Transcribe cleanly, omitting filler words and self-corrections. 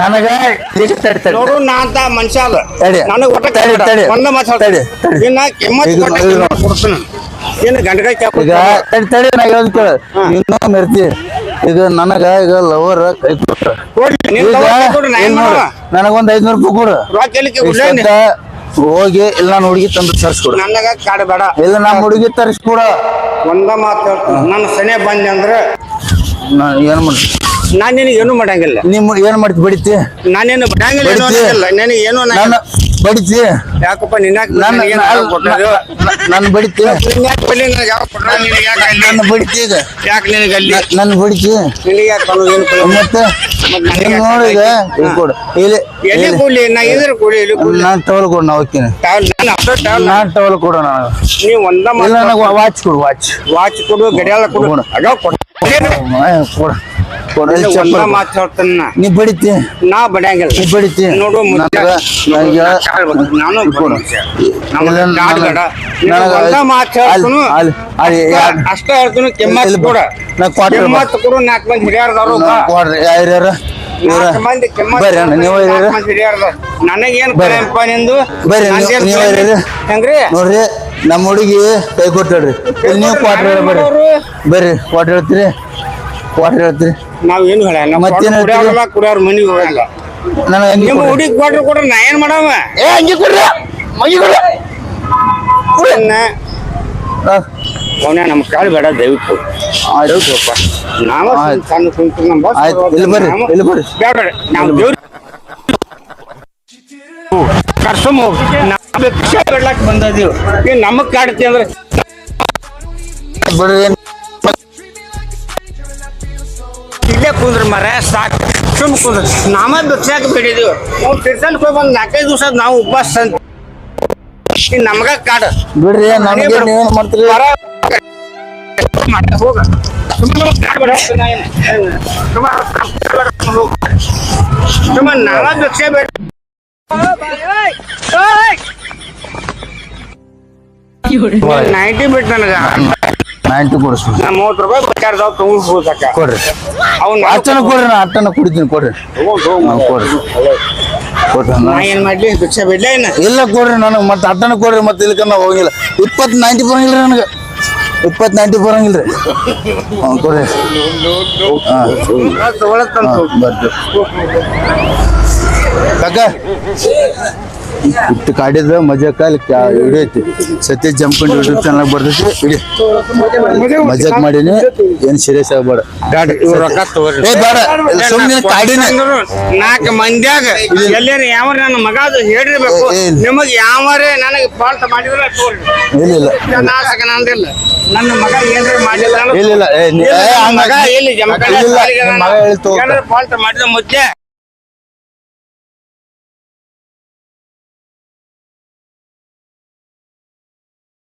ನನಗ ಈಗ ತಡಿ ನೋಡು ನಾ ಅಂತ ಮನುಷ್ಯ ಅಲ್ಲ ತಡಿ. ನನಗೆ ಒಟ್ಟ ತಡಿ, ತಡಿ. ಒಂದ ಮಾತಾಡ ತಡಿ, ತಡಿ. ಇನ್ನ ಕೆಮ್ಮತ್ ಈಗ ಕೊಟ್ಟ ಈಗ ಕೊಡ್ತಾನ ಏನು ಗಂಡಗಾಯಿ ಈಗ ತಡಿ ನಾ ಹೇಳೋದು ಕೇಳ ಇನ್ನೂ ಮೆರ್ತಿ ಈಗ ನನಗ ಈಗ ಲವರ್ ಕೈ ಕೊಟ್ಟ ನನಗೊಂದ್ 500 ರೂಪಾಯಿ ಕೊಡು ಇಷ್ಟೊತ್ತ ಹೋಗಿ ಇಲ್ಲ ನಾನು ಹುಡುಗಿ ತಂದು ತರಿಸ್ಕೊಡು ನನಗ ಕಾಡ ಬೇಡ ಇಲ್ಲ ನಮ್ಮ ಹುಡುಗಿ ತರಿಸ್ಕೊಡ ಒಂದ ಮಾತು ನನ್ನ ಸನೆ ಬಂದೆ ಅಂದ್ರ ಏನ್ ಮಾಡಿ ನಾನ್ ನಿನಗೆ ಏನು ಮಾಡಂಗಿಲ್ಲ ನಿಮ್ ಏನ್ ಮಾಡ್ತಿ ಬಡಿತಿ ನಾನೇನು ಬಡಂಗಿಲ್ಲ ಏನು ಬಡಿತಿ? ಅನ್ನಂಗಿಲ್ಲ ನನಗೆ ಏನು ನಾನು ಬಡಿತಿ ಯಾಕಪ್ಪ ನಿನ್ನಾಕ ನಾನು ಬಡಿತಿ ನನ್ನ ಬಡಿತಿ ಈಗ ಯಾಕೆ ನಿನಗೆ ಅಲ್ಲಿ ನನ್ನ ಬಡಿತಿ ನಿನಗೆ ಯಾಕೆ ಏನು ಮತ್ತೆ ನೋಡಿ ಈಗ ಇಲ್ಲಿ ಕೊಡು ಇಲ್ಲಿ ಎಲ್ಲಿ ಕೂಲಿ ನಾ ಇದ್ರ ಕೂಲಿ ಇಲ್ಲಿ ಕೂಲಿ ನಾನು ಟವಲ್ ಕೊಡು ನಾ ಹೋಗ್ತೀನಿ ನಾನು ಟವಲ್ ಕೊಡು ನನಗೆ ನೀವು ಒಂದ ಇಲ್ಲ ನನಗೆ ವಾಚ್ ಕೊಡು ವಾಚ್ ವಾಚ್ ಕೊಡು ಗಡಿಯಾಳ ಕೊಡು ಕೊಡು. ಅಗೋ ಕೊಡು ಕೊಡು ಕೊಡು ಇಲ್ಲಿ ಒಂದ ಚಪ್ಪಲ್ ಮಾತು ಹೇಳ್ತಾನ ನೀ ಬಡಿತಿ ನಾ ಬಡಿಯಂಗಿಲ್ಲ ನೀ ಬಡಿತಿ ನೋಡು ಮುದ್ದೆ. ನನಗೆ ನಾನು ಕೊಡು. ನಮ್ಮ ಇಲ್ಲ, ಕಾಡ್ ನನಗೆ- ಬೇಡ. ನನಗೆ ಒಂದ ಮಾತು ಹೇಳ್ತಾನು ಅಲ್ಲಿ ಅಷ್ಟೇ ಹೇಳ್ತಾನು ಕೆಮ್ಮತ್ ಕೊಡ ನಾ ಕ್ವಾರ್ಟರ್ ಕೆಮ್ಮತ್ ಕೊಡು 4 ಮಂದಿ ಹಿರಿಯರ್ದವ್ರು ಕ್ವಾರ್ಟರ್ ಯಾರ್ಯಾರ 4 ಮಂದಿ ಕೆಮ್ಮತ್ ಬರ್ರಿ ಅಣ್ಣ, ನೀವು ಹಿರಿಯರು? 4 ಮಂದಿ ಹಿರಿಯರ್ದವ್ರು ನನಗೇನ್ ಬರ್ರಿ. ಕರೆಯಪ್ಪ ನಿಂದು ಬರ್ರಿ, ನಂದೇನ್ ನೀವು ಕರೆ? ಹಿರಿಯರು? ಹೆಂಗ್ರಿ ನೋಡ್ರಿ ನಮ್ಮ ಹುಡುಗಿ ಕೈ ಕೊಟ್ಟಾಡ್ರಿ ಇಲ್ಲಿ ನೀವು ಕ್ವಾರ್ಟರ್ ಹೇಳಿ ಬರ್ರಿ ಬರ್ರಿ ಕ್ವಾರ್ಟರ್ ಹೇಳ್ತೀರಿ ಕ್ವಾರ್ಟರ್ ಹೇಳ್ತೀರಿ ನಾವ್ ಏನು ಹೇಳ ಮತ್ತೇನ್ ಹೇಳ್ತೀರಿ? ಕುಡಿಯೋರ್ ಮನಿಗೆ ಹೋಗಲ್ಲ ನನಗೆ ಅಂಗಿ ನಿಮ್ಮ ಕೊಡ್ರಿ. ಹುಡುಗಿ ಕೊಟ್ರೆ ಕೊಡ್ರಿ ನಾ ಏನ್ ಮಾಡವ ಏ ಅಂಗಿ ಕೊಡ್ರಿ ಅಂಗಿ ಕೊಡ್ರಿ ಅವನೇ ನಮ್ ಕಾಳು ಬೇಡ ದಯವಿಟ್ಟು ದಯವಿಟ್ಟುಪ್ಪ ನಾವ ಆಯ್ತು. ಸಣ್ಣ ಕುಂತು ನಮ್ಮ boss ಆಯ್ತು, ಇಲ್ಲಿ ಬರ್ರಿ, ಇಲ್ಲಿ ಬರ್ರಿ. ಬೇಡ ಬೇಡ ನಾವು ದೇವ್ರ ಕರ್ಸಮ್ ನಾವು ಭಿಕ್ಷೆ ಬೇಡ್ಲಕ್ ಬಂದದೀವಿ ಈಗ ನಮಗ್ ಕಾಡ್ತಿ ಅಂದ್ರೆ ಬಿಡ್ರಿ ಇಲ್ಲೇ ಕುಂದ್ರ ಮರ ಸಾಕು ಸುಮ್ ಕುಂದ್ರ ನಾಮ ಭಿಕ್ಷಾಕ್ ಬೇಡಿದೀವಿ ನಾವು ತಿರ್ಸಲ್ಕ್ ಹೋಗಿ ಬಂದ್ 4-5 ದಿವಸ ನಾವು ಉಪವಾಸ ಅಂತ ನಮಗ ಕಾಡ ಬಿಡ್ರಿ ನಮಗೆ ನೀವೇನ್ ಮಾಡ್ತೀರಿ ಹೋಗ ಸುಮ್ಮ ನಾವ ಭಿಕ್ಷೆ ಬೇಡ ನೈಂಟಿ ಬಿಟ್ಟು ನನಗ 90 ಕೊಡಿಸ್ರಿ ನಾ 30 ರೂಪಾಯಿ ಬಚ್ಚಾರ್ದಾವ್ ತಗೊಂಡ್ ಹೋಗ್ತಕ್ಕ ಕೊಡ್ರಿ ಅವ್ನ ಅಟ್ಟನ ಕೊಡ್ರಿ ನಾ ಅಟ್ಟನ ಕುಡಿತೀನಿ ಕೊಡ್ರಿ ಕೊಡ್ರಿ ಕೊಡ್ರಿ ನಾ ಏನ್ ಮಾಡ್ಲಿ ಭಿಕ್ಷೆ ಬಿಡ್ಲ ಏನ ಇಲ್ಲ ಕೊಡ್ರಿ ನನಗೆ ಮತ್ತೆ ಅಟ್ಟನ ಕೊಡ್ರಿ ಮತ್ತೆ ಇಲ್ಲಿಕ ನಾವು ಹೋಗಿಲ್ಲ 90 ಬರಂಗಿಲ್ಲ ನನಗೆ 90 ಬರಂಗಿಲ್ರಿ ಕೊಡ್ರಿ ತಗೊಳತ್ತಂತ ಬರ್ರಿ ಕಾಕ ಇಟ್ಟು ಕಾಡಿದ ಮಜಾಕ ಹಿಡಿಯೈತಿ ಸತೀಶ್ ಜಂಪಂಡ್ ಯೂಟ್ಯೂಬ್ ಚಾನಲ್ ಬರ್ತೈತಿ ಇಡಿ ಮಜಾಕ್ ಮಾಡೀನಿ ಏನ್ ಸೀರಿಯಸ್ ಆಗಬೇಡ ರೊಕ್ಕ ತಗೋರಿ ಏ ಬೇಡ ಸುಮ್ಮನೆ ಕಾಡಿನ 4 ಮಂದ್ಯಾಗ ಎಲ್ಲೇನ ಯಾವ ನನ್ನ ಮಗ ಅದು ಹೇಳಿರ್ಬೇಕು ನಿಮಗ್ ಯಾವರೇ ನನಗೆ ಫಾಲ್ಟ್ ಮಾಡಿದ್ರೆ ತೋರಿ ಇಲ್ಲ ನಾಸಕ ನಂದಿಲ್ಲ ನನ್ನ ಮಗ ಏನ್ರ ಮಾಡಿಲ್ಲ ಇಲ್ಲ ಮಗ ಇಲ್ಲಿ ಜಮಖಂಡಿ ಇಲ್ಲ, ನಿಮ್ಮ ಮಗ ಹೇಳಿ ತಗೋ. ಫಾಲ್ಟ್ ಮಾಡಿದ ಮುದ್ದೆ